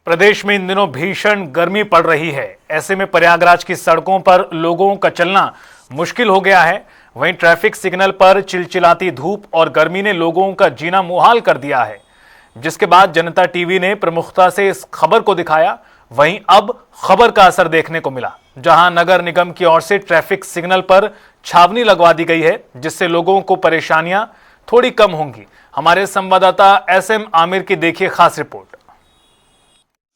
प्रदेश में इन दिनों भीषण गर्मी पड़ रही है। ऐसे में प्रयागराज की सड़कों पर लोगों का चलना मुश्किल हो गया है। वहीं ट्रैफिक सिग्नल पर चिलचिलाती धूप और गर्मी ने लोगों का जीना मुहाल कर दिया है, जिसके बाद जनता टीवी ने प्रमुखता से इस खबर को दिखाया। वहीं अब खबर का असर देखने को मिला, जहां नगर निगम की ओर से ट्रैफिक सिग्नल पर छावनी लगवा दी गई है, जिससे लोगों को परेशानियां थोड़ी कम होंगी। हमारे संवाददाता SM आमिर की देखिए खास रिपोर्ट।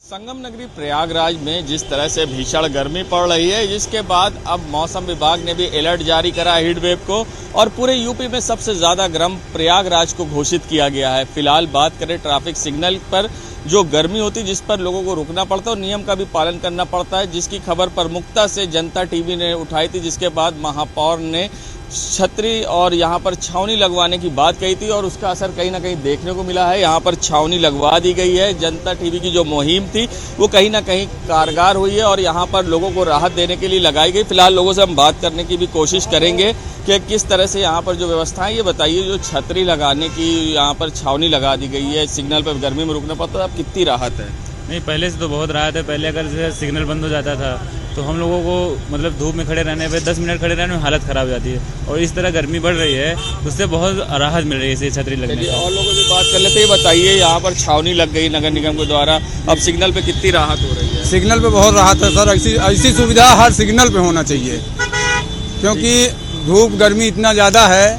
संगम नगरी प्रयागराज में जिस तरह से भीषण गर्मी पड़ रही है, जिसके बाद अब मौसम विभाग ने भी अलर्ट जारी करा हीट वेव को और पूरे यूपी में सबसे ज्यादा गर्म प्रयागराज को घोषित किया गया है। फिलहाल बात करें ट्रैफिक सिग्नल पर जो गर्मी होती है, जिस पर लोगों को रुकना पड़ता है और नियम का भी पालन करना पड़ता है, जिसकी खबर प्रमुखता से जनता टीवी ने उठाई थी, जिसके बाद महापौर ने छतरी और यहाँ पर छावनी लगवाने की बात कही थी और उसका असर कहीं ना कहीं देखने को मिला है। यहाँ पर छावनी लगवा दी गई है। जनता टीवी की जो मुहिम थी वो कहीं ना कहीं कारगर हुई है और यहाँ पर लोगों को राहत देने के लिए लगाई गई। फिलहाल लोगों से हम बात करने की भी कोशिश करेंगे कि किस तरह से यहाँ पर जो व्यवस्था है, ये बताइए, जो छतरी लगाने की यहाँ पर छावनी लगा दी गई है, सिग्नल पर गर्मी में रुकना पड़ता है, अब कितनी राहत है? नहीं, पहले से तो बहुत राहत है। पहले अगर सिग्नल बंद हो जाता था तो हम लोगों को मतलब धूप में खड़े रहने पे 10 मिनट खड़े रहने में हालत खराब हो जाती है, और इस तरह गर्मी बढ़ रही है, उससे बहुत राहत मिल रही है इसे छतरी लगने से। और लोगों से बात कर लेते हैं। बताइए, यहाँ पर छावनी लग गई नगर निगम के द्वारा, अब सिग्नल पे कितनी राहत हो रही है? सिग्नल पे बहुत राहत है सर। ऐसी सुविधा हर सिग्नल पे होना चाहिए, क्योंकि धूप गर्मी इतना ज़्यादा है,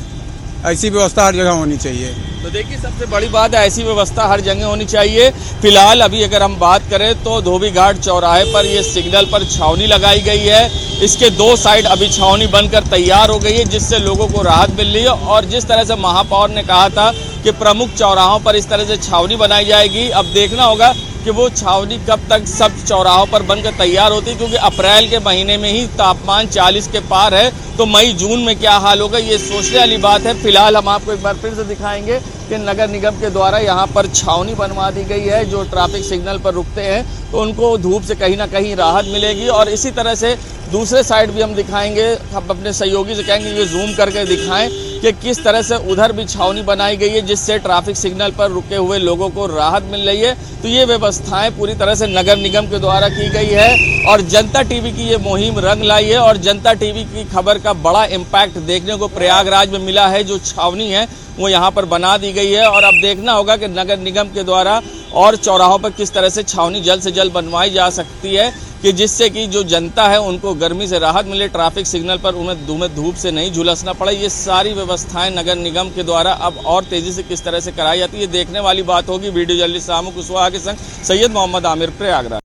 ऐसी व्यवस्था हर जगह होनी चाहिए। तो देखिए, सबसे बड़ी बात है, ऐसी व्यवस्था हर जगह होनी चाहिए। फिलहाल अभी अगर हम बात करें तो धोबी घाट चौराहे पर ये सिग्नल पर छावनी लगाई गई है। इसके दो साइड अभी छावनी बनकर तैयार हो गई है, जिससे लोगों को राहत मिल रही है। और जिस तरह से महापौर ने कहा था कि प्रमुख चौराहों पर इस तरह से छावनी बनाई जाएगी, अब देखना होगा कि वो छावनी कब तक सब चौराहों पर बनकर तैयार होती है, क्योंकि अप्रैल के महीने में ही तापमान 40 के पार है, तो मई जून में क्या हाल होगा, ये सोचने वाली बात है। फिलहाल हम आपको एक बार फिर से दिखाएंगे कि नगर निगम के द्वारा यहाँ पर छावनी बनवा दी गई है। जो ट्रैफिक सिग्नल पर रुकते हैं तो उनको धूप से कहीं ना कहीं राहत मिलेगी। और इसी तरह से दूसरे साइड भी हम दिखाएंगे, हम अपने सहयोगी से कहेंगे कि जूम करके दिखाएं कि किस तरह से उधर भी छावनी बनाई गई है, जिससे ट्रैफिक सिग्नल पर रुके हुए लोगों को राहत मिल रही है। तो ये व्यवस्थाएं पूरी तरह से नगर निगम के द्वारा की गई है और जनता टीवी की ये मुहिम रंग लाई है और जनता टीवी की खबर का बड़ा इम्पैक्ट देखने को प्रयागराज में मिला है। जो छावनी है वो यहाँ पर बना दी गई है और अब देखना होगा कि नगर निगम के द्वारा और चौराहों पर किस तरह से छावनी जल्द से जल्द बनवाई जा सकती है, कि जिससे कि जो जनता है उनको गर्मी से राहत मिले, ट्रैफिक सिग्नल पर उन्हें धूप से नहीं झुलसना पड़े। ये सारी व्यवस्थाएं नगर निगम के द्वारा अब और तेजी से किस तरह से कराई जाती है, देखने वाली बात होगी। वीडियो जर्नलिस्ट सामू कुशवाहा के संग सैयद मोहम्मद आमिर, प्रयागराज।